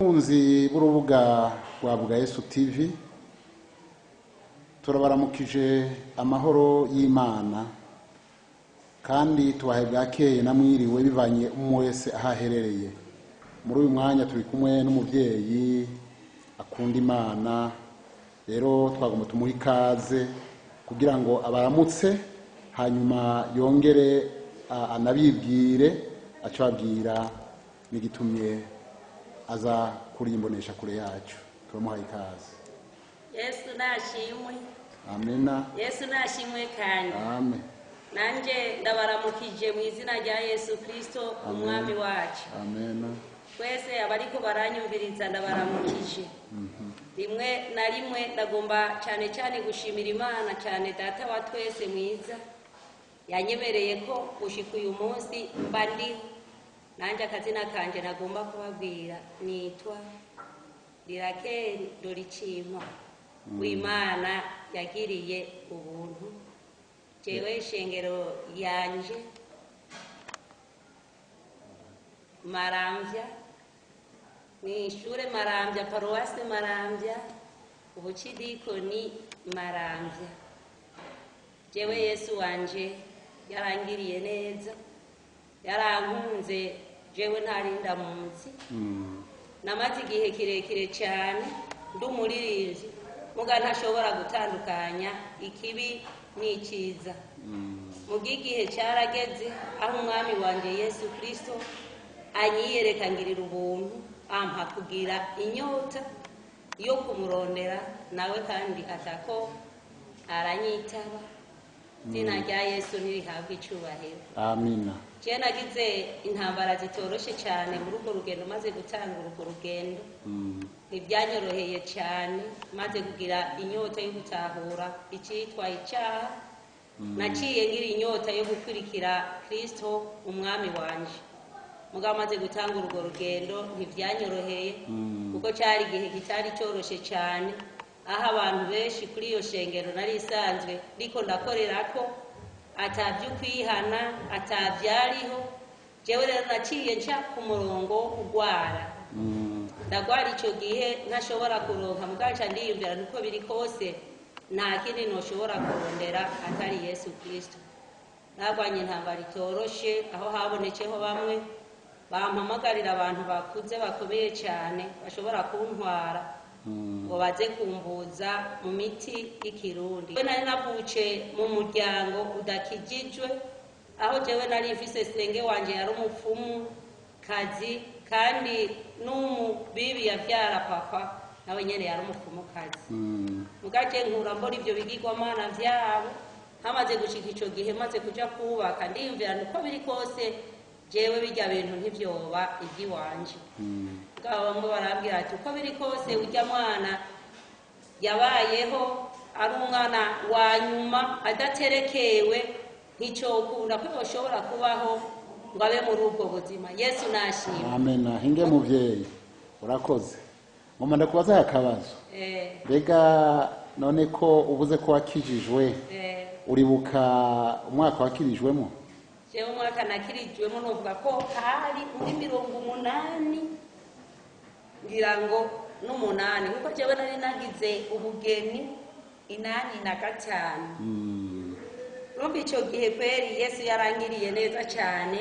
Munzi b'urubuga rwa Vuga Yesu TV turabaramukije amahoro y'Imana kandi tubahe bwakeye namwiriwe bivanye umwe wese ahaherereye. Muri uyu mwanya turi kumwe n'umuvyeyi akunda Imana, rero twagomba tumuha ikaze kugira ngo abaramutse hanyuma yongere anabibwire acabwira n'igitumye aza kuri imbonesha kure yacu. Turamuha ikaze. Yesu nashimwe. Amena. Yesu nashimwe kandi. Amen. Nanje ndabaramukije mu izina rya Yesu Kristo umwami wacu. Amena. Twese abariko baranyumviriza ndabaramukije. Rimwe na rimwe ndagomba cyane gushimira Imana cyane data wa twese mwiza yanyemereye ko gushika uyu munsi mba ndiho. Nanje akazina kanje nagomba kubabwira nitwa Lirakeri Doricima w'Imana yagiriye ubuntu. Jewe ishengero yanje Maramvya, ni ishure Maramvya, paruwasi Maramvya, ubucidikoni Maramvya. Jewe Yesu wanje yarangiriye neza, yarankunze jewe ntarinda munsi. Namaze igihe kirekire cyane ndumuririzi muga ntashobora gutandukanya ikibi n'iciza. Mugihe cyarageze aho umwami wanje Yesu Kristo anyiyereka ngirira ubuntu, ampa kugira inyota yo kumurondera nawe kandi atako aranyitaba. Zina rya Yesu nirihabwe icubahiro. Amina. Je nagize intambara zitoroshe cyane muri urwo rugendo, maze gutanga urwo rugendo ntibyanyoroheye cyane, maze kugira inyota yo gutahura icitwa icyaha. Naciye ngira inyota yo gukurikira Kristo umwami wanje. Mugabo maze gutanga urwo rugendo ntibyanyoroheye kuko cyari igihe kitari cyoroshe cyane, aho abantu benshi kuri iyo shengero nari isanzwe riko ndakorera ko atavyo kwihana atavyariho. Jewe rero naciye nca ku murongo ugwara, ndagwara ico gihe ntashobora kuronka, mugaca ndiyumvira nuko biri kose nta kindi noshobora kurondera atari Yesu Kristo. Nagwanye intambara itoroshe, aho haboneceho bamwe bampamagarira abantu bakuze bakomeye cyane bashobora kuntwara ngo baze kumbuza mu miti y'ikirundi. Nari navuce mu muryango udakijijwe, aho jewe nari mfise senge wanje yari umupfumu kazi, kandi n'umubibi yavyara papa nawe nyene yari umupfumu kazi. Mugace nkura mbona ivyo bigirwamana vyabo. Hamaze gushika ico gihe maze kuja kubaka, ndiyumvira nuko biri kose jewe bijya bintu ntivyoba ivy'iwanje. Bamwe barambwira ati uko biri kose urya mwana yabayeho ari umwana wa nyuma adaterekewe, nticokunda ko yoshobora kubaho ngo abe muri ubwo buzima. Yesu nashimwe. Amena. Hinge muvyeyi urakoze. Ngoma ndakubaza akabazo. Mbega none ko ubuze ko wakijijwe, uribuka umwaka wakirijwemo? Jewe umwaka nakirijwemo novuga ko hari muri 80 ngira ngo n'umunani, kuko jewe nari nagize ubugeni 85. Rumbi ico gihe kweri Yesu yarangiriye neza cyane.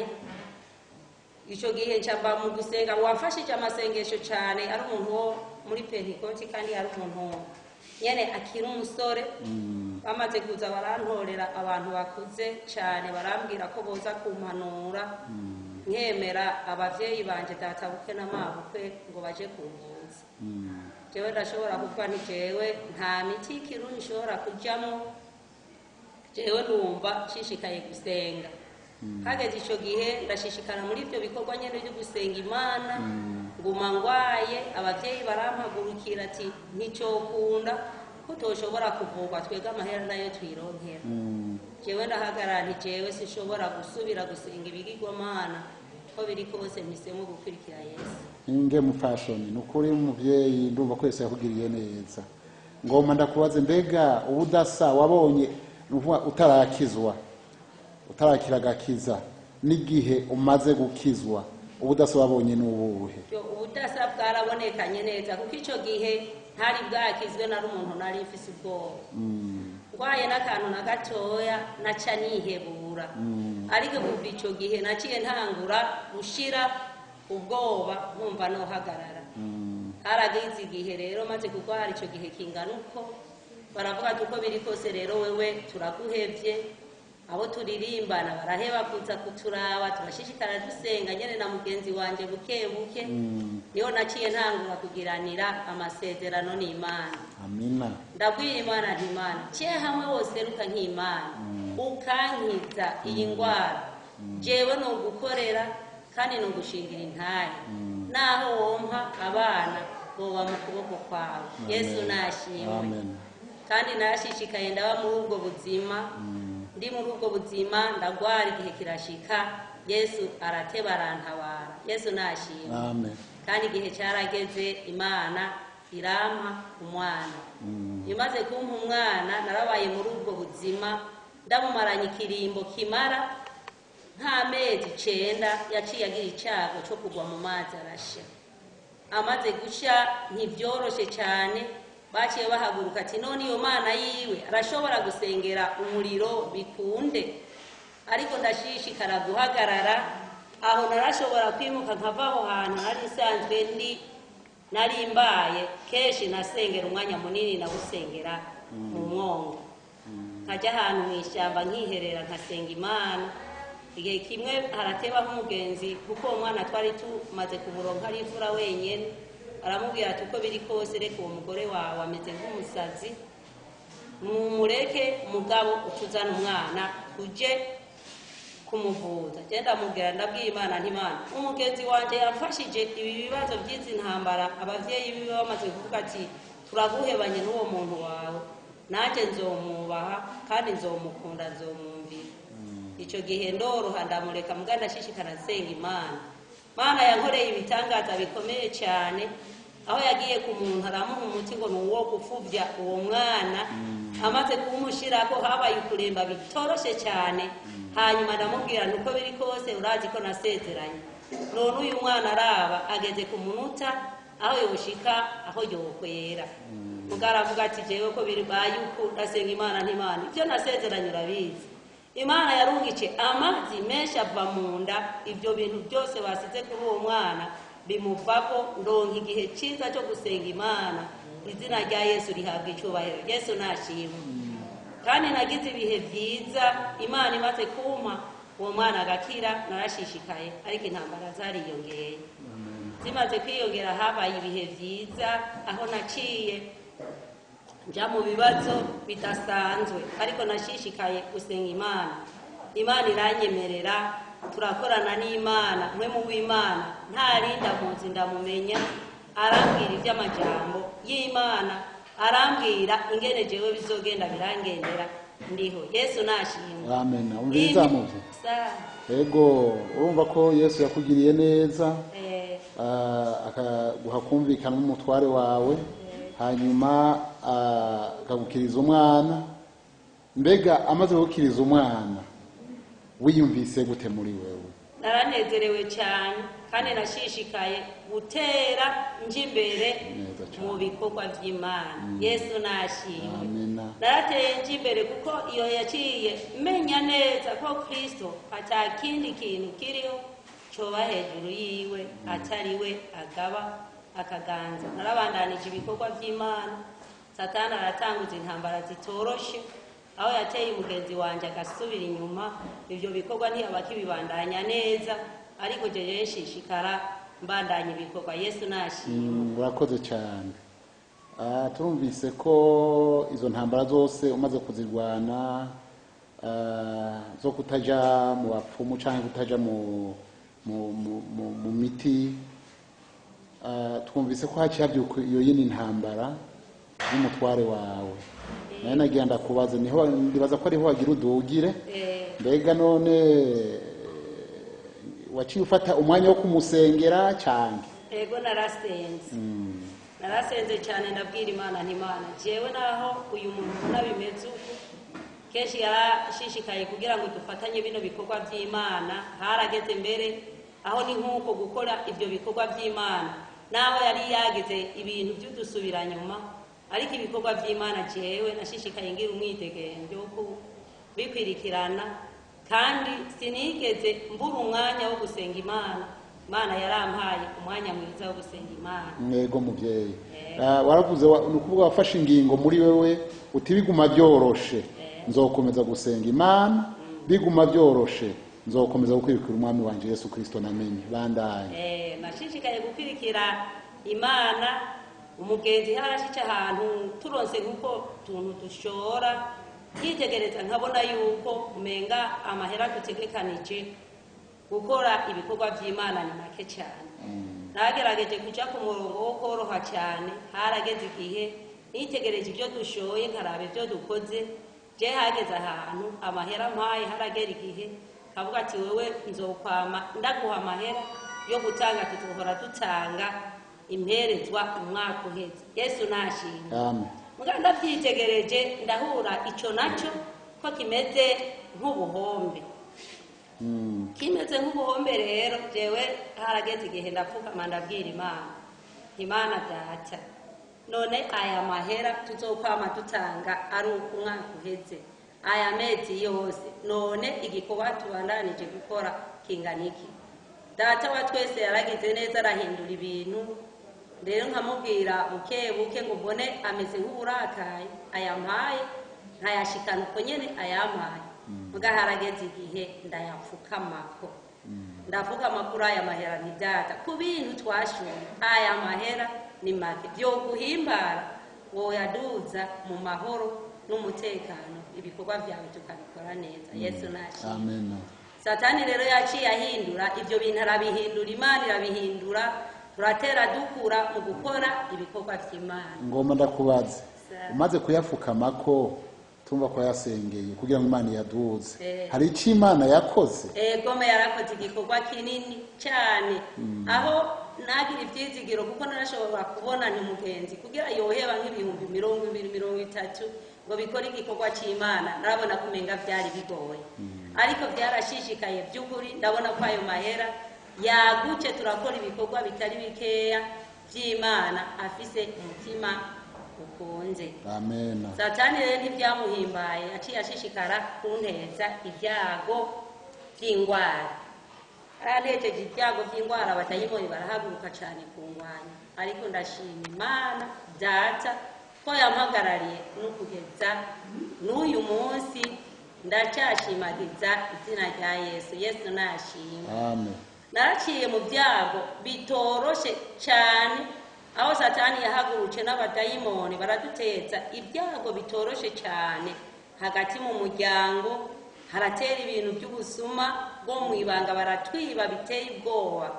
Ico gihe ncamba mu gusenga wafashije amasengesho cyane, ari umuntu wo muri Pentecote kandi ari umuntu nyene akiri umusore. Bamaze kuza barantorera abantu bakuze cyane, barambwira ko boza kumpanura, nkemera abavyeyi banje data bukwe na mabukwe ngo baje kumvuza. Jewe ndashobora kuvuga nti jewe nta miti y'ikirundi nshobora kujyamo, jewe ndumva nshishikaye gusenga. Hageze ico gihe ndashishikana muri ivyo bikorwa nyene byo gusenga Imana, nguma ngwaye. Abavyeyi barampagurukira ati nticokunda ko toshobora kuvugwa, twega amahera nayo twironkera. Jewe ndahagarara nti jewe sinshobora gusubira gusenga ibigirwamana, ko biri kose mpisemo gukurikira Yesu. Inge mufashoni nukuri umuvyeyi ndumva ko Yesu yakugiriye neza. Ngoma ndakubaze, mbega ubudasa wabonye utarakizwa utarakira gakiza n'igihe umaze gukizwa ubudasa wabonye n'ubuhe? ubudasa bwarabonekanye neza kuko icyo gihe ntari bwakizwe nari umuntu nari mfise ubwoba ndwaye n'akantu na gatoya naca nihebura ariko kuva icyo gihe naciye ntangura gushira ubwoba nkumva nohagarara harageze igihe rero maze kurwara icyo gihe kingana uko baravuga ati uko biri kose rero wewe turaguhevye abo turirimbana baraheba kuza kuturaba turashishikara dusenga nyene na mugenzi wanje buke buke niho naciye ntangura kugiranira amasezerano n'Imana. Amina. Ndabwira Imana nti Imana cye hamwe wose ruka nk'Imana ukankiza iyi ngwara jewe no gukorera kandi no gushingira intaye naho wompa abana boba mu kuboko kwawe. Yesu nashimwe kandi nashishikaye ndaba muri ubwo buzima ndi muri ubwo buzima ndagwara igihe kirashika Yesu arateba arantabara. Yesu nashimwe. Amen. Kandi igihe cyarageze Imana irampa umwana imaze kumpa umwana narabaye muri ubwo buzima ndamumaranye ikirimbo kimara nk'amezi 9 yaciye agira icyago cyo kugwa mu mazi arashya. Amaze gushya ntibyoroshe cyane baciye bahaguruka ati none iyo mana yiwe arashobora gusengera umuriro bikunde ariko ndashishikara guhagarara aho narashobora kwimuka nkava aho hantu nari nsanzwe ndi nari mbaye kenshi nasengera umwanya munini na gusengera mu mwongo nkajya ahantu mu ishyamba nkiherera nkasenga Imana. Igihe kimwe harateba nk'umugenzi kuko umwana twari tumaze kumuronka ari imfura wenyene aramubwira ati uko biri kose reka uwo mugore wawe ameze nk'umusazi mumureke mugabo utuzana umwana tuje kumuvuza. Genda mubwira ndabwiye Imana nti Imana umugenzi wanje yafashije ibi bibazo by'izi ntambara abavyeyi bibe bamaze kuvuga ati turaguhebanye n'uwo muntu wawe nanje nzomubaha kandi nzomukunda nzomumvira. Icyo gihe ndoroha ndamureka muga ndashishikara nsenga Imana. Mana yankoreye ibitangaza bikomeye cyane aho yagiye ku muntu aramuha umuti ngo nuwo gufuvya uwo mwana amaze kumushirako habaye ukuremba bitoroshe cyane. Hanyuma ndamubwira nuko biri kose urazi ko nasezeranye none uyu mwana araba ageze ku munota aho yoshika aho yokwera mugaravuga ati jewe ko biri bayuko ndasenga Imana nti Imana ibyo nasezeranye urabizi. Imana yarungice amazi menshi ava mu nda ibyo bintu byose basize kuri uwo mwana bimuvako ndonka igihe cyiza cyo gusenga Imana izina rya Yesu rihabwa icyubahiro. Yesu nashimwe. Kandi nagize ibihe byiza Imana imaze kumpa uwo mwana agakira narashishikaye ariko intambara zariyongeye zimaze kwiyongera habaye ibihe byiza aho naciye nja mu bibazo bidasanzwe ariko nashishikaye gusenga Imana. Imana iranyemerera turakorana n'Imana mwe mu w'Imana ntarinda muzi ndamumenya arambwira iby'amajambo y'Imana arambwira ingene jewe bizogenda birangendera ndiho. Yesu nashimwe. Amen. Umviza muzi ego urumva ko Yesu yakugiriye neza akaguha kumvikana n'umutware wawe hanyuma akagukiriza umwana. Mbega amaze gukiriza umwana wiyumvise gute muri wewe? Naranezerewe cyane kandi nashishikaye gutera njimbere mu bikorwa by'Imana. Yesu nashimwe. Narateye njimbere kuko iyo yaciye menya neza ko Kristo atakindi kintu kiriho coba hejuru yiwe atari we agaba akaganza. Narabandanije ibikorwa by'Imana. Satani aratanguza intambara zitoroshe aho yateye umugenzi wanje agasubira inyuma ibyo bikorwa ntiyabakibibandanya neza ariko jeje nshishikara mbandanya ibikorwa. Yesu nashimwe. Urakoze cyane. Turumvise ko izo ntambara zose umaze kuzirwana zo kutaja mu bapfumu cyangwa kutaja mu miti twumvise ko haciye habyuka iyo yindi ntambara y'umutware wawe. Naye nagira ndakubaza niho ndibaza ko ariho wagira udugire mbega none waciye ufata umwanya wo kumusengera cyane? Ego narasenze cyane ndabwira Imana nti Imana jewe naho uyu muntu nabimeze uko kenshi yarashishikaye kugira ngo dufatanye bino bikorwa by'Imana harageze mbere aho ni nk'uko gukora ibyo bikorwa by'Imana nawe yari yagize ibintu by'udusubiranyuma, ariko ibikorwa by'Imana jewe nashishikaye ngira umwidegemvyo wo kubikwirikirana, kandi sinigeze mbura umwanya wo gusenga Imana. Imana yarampaye umwanya mwiza wo gusenga Imana. Mwego muvyeyi, waravuze ni ukuvuga wafashe ingingo muri wewe uti biguma byoroshe nzokomeza gusenga Imana, biguma byoroshe nzokomeza gukwirikira umwami wanje Yesu Kristo namenye. Bandaye nashishikaye gukwirikira Imana. Umugenzi harashitse ahantu turonse nkuko tuntu dushora yitegereza, nkabona yuko umenga amahera dutegekanije gukora ibikorwa by'Imana ni make cyane. Nagerageje kuja ku murongo wo koroha cyane, harageze igihe nitegereje ibyo dushoye nkarabe ibyo dukoze, je hageze ahantu amahera mpaye haragera igihe kavuga ati wewe nzokwama ndaguha amahera yo gutanga, tuzohora dutanga imperezwa umwaka uheze. Yesu nashimye. Amen. Muga ndabyitegereje ndahura ico naco ko kimeze nk'ubuhombe. Kimeze nk'ubuhombe rero jewe harageze igihe ndapfukama ndabwira Imana data, none aya mahera tuzokwama dutanga ari umwaka uheze, aya mezi yose, none igikorwa tubandanije gukora kingana iki? Data wa twese yaragize neza arahindura ibintu, rero nkamubwira buke ngo mbone ameze nk'uburakaye, ayampaye nkayashikana uko nyene ayampaye. Muga harageze igihe ndayapfukamako, ndapfukama kuri aya mahera nti data, ku bintu twashoye aya mahera ni make, byo guhimbara woyaduza mu mahoro n'umutekano, ibikorwa byawe tukabikora neza. Yesu nashimye. Amen. Satani rero yaciye ahindura ibyo bintu, arabihindura, Imana irabihindura, turatera dukura mu gukora ibikorwa by'Imana. Ngoma ndakubaze, umaze kuyafukamako tumva ko yasengeye kugira ngo Imana yaduze, hari icyo Imana yakoze? Gome yarakoze igikorwa kinini cyane, aho nagira ibyizigiro kuko narashobora kubona ni mugenzi kugira yoheba nk'ibihumbi 20-30 ngo bikora igikorwa cy'Imana, narabona kumenga byari bigoye, ariko byarashishikaye by'ukuri. Ndabona ko ayo mahera yaguce, turakora ibikorwa bitari bikeya by'Imana afise umutima ukunze. Amen. Satani rero ntibyamuhimbaye, aciye ashishikara kunteza ibyago by'ingwara. Aranejeje ibyago by'ingwara, abatayimoni barahaguruka cyane kungwanya, ariko ndashima Imana data ko yampagarariye n'ukugeza n'uyu munsi ndacyashimagiza izina rya Yesu. Yesu nashimye. Amen. Naraciye mu byago bitoroshe cyane, aho Satani yahagurutse n'abadayimoni baraduteza ibyago bitoroshe cyane. Hagati mu muryango haratera ibintu by'ubusuma bwo mu ibanga, baratwiba biteye ubwoba.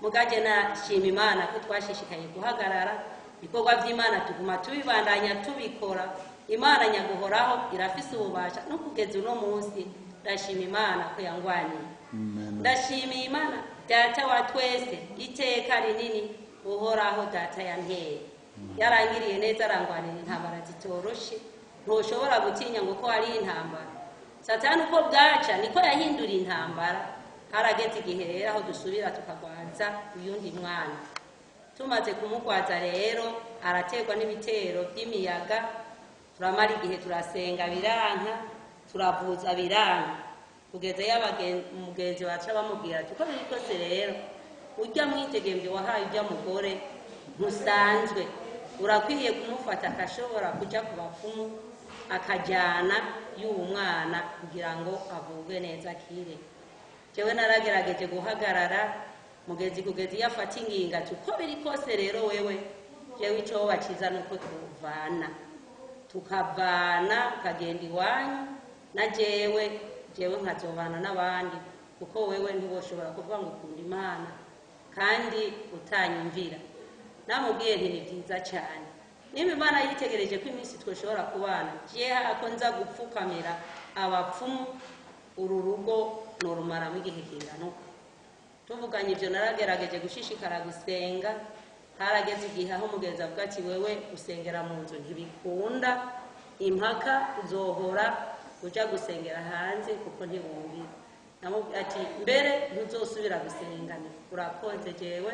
Mugaje nashima Imana ko twashishikaye guhagarara ibikorwa by'Imana, tuguma tubibandanya tubikora. Imana nyaguhoraho irafise ububasha no kugeza uno munsi. Ndashima Imana ko yangwaniye. Ndashimiye Imana data wa twese, iteka rinini uhoraho data yanteye, yarangiriye neza, arangwanira intambara zitoroshe. Ntushobora gutinya ngo ko hari intambara. Satani uko bwaca niko yahindura intambara. Harageze igihe rero aho dusubira tukagwaza uyundi mwana. Tumaze kumugwaza rero araterwa n'ibitero by'imiyaga, turamara igihe turasenga biranka, turavuza biranka, kugeza umugenzi wacu bamubwira ati ko biri kose rero urya mwitegembye wahaye ujya mugore ntusanzwe, urakwiye kumufata akashobora kujya ku bapfumu akajyana y'uwo mwana kugira ngo avugwe neza akire. Jewe naragerageje guhagarara, mugenzi kugeza yafata inginga ati uko biri kose rero wewe jewe icyo bakiza nuko tukavana ukagenda iwanyu, na jewe nkazobana n'abandi, kuko wewe ntiwoshobora kuvuga ngo ukunda Imana kandi utanyumvira. Namubwiye nti ni byiza cyane, niba Imana yitegereje ko iminsi twoshobora kubana, je ako nza gupfukamira abapfumu, uru rugo norumaramo igihe kingana. Tuvuganye ibyo naragerageje gushishikara gusenga. Harageze igihe aho mugenzi avuga ati wewe usengera mu nzu ntibikunda, impaka uzohora uja gusengera hanze kuko ntibumvira. namubwira ati mbere ntuzosubira gusenga, urakoze jewe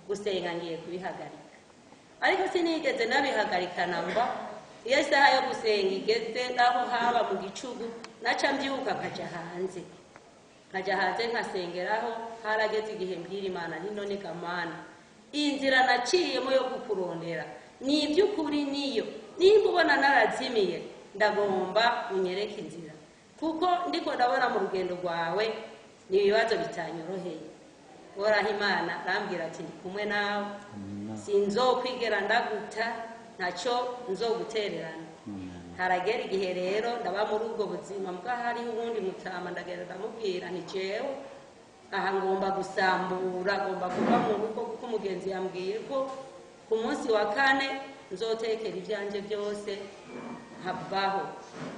gusenga ngiye kubihagarika. Ariko sinigeze nabihagarika namba. Iyo isaha yo gusenga igeze aho haba mu gicugu naca mbyuka nkaja hanze nkasengeraho. Harageze igihe mbwira Imana nti none Mana, inzira naciyemo yo kukurondera ni iby'ukuri niyo, nimba ubona narazimiye ndagomba unyereke inzira, kuko ndiko ndabona mu rugendo rwawe ni ibibazo bitanyoroheye. Uhoraho Imana arambwira ati ndi kumwe nawe, sinzokwigera ndaguta, ntacyo nzogutererana. Haragera igihe rero ndaba muri ubwo buzima mbwa hariho ubundi mutama, ndagenda ndamubwira nti jewe aha ngomba gusambura, ngomba kuva mu rugo kuko umugenzi yambwiye ko ku munsi wa 4 nzotekera ibyanje byose nkavaho.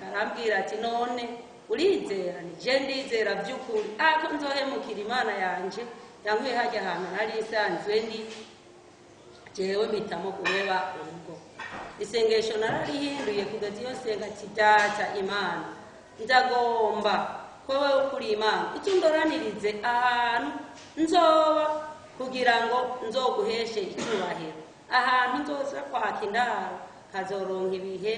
Arambwira ati none urizera? Ni je ndizera by'ukuri, ako nzohemukira Imana yanje yankwiye hajya ahantu nari isanzwe ndi, jewe mpitamo kureba urugo. Isengesho nararihinduye kugeza iyo senga ati data Imana, ndagomba ko wowe ukuri Imana utundoranirize ahantu nzoba kugira ngo nzoguheshe icyubahiro, ahantu nzoza kwaka indaro kazoronka ibihe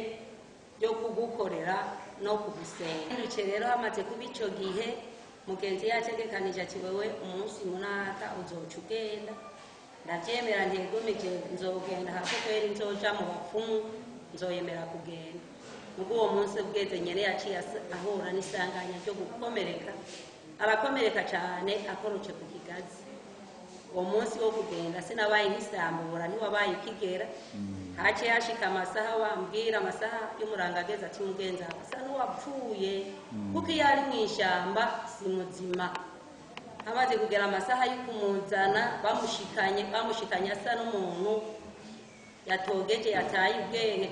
byo kugukorera no kugusenga. Icyo rero hamaze kuba icyo gihe mugenzi yategekanije ati wewe umunsi munaka uzoca ugenda. Ndabyemera ntegomije nzogenda, hapo kweri nzoja mu bapfumu nzoyemera kugenda. Ubwo uwo munsi bweze nyene yaciye ahura n'isanganya ryo gukomereka, arakomereka cyane akorotse ku kigazi. Uwo munsi wo kugenda sinabaye nk'isambura, ntiwabaye ikigera. Haciye hashika amasaha wambwira amasaha y'umurangageza ati mugenza asa n'uwapfuye kuko iyo ari mw'ishyamba si muzima. Amaze kugera amasaha yo kumuzana bamushikanye asa n'umuntu yatogeje yataye ubwenge.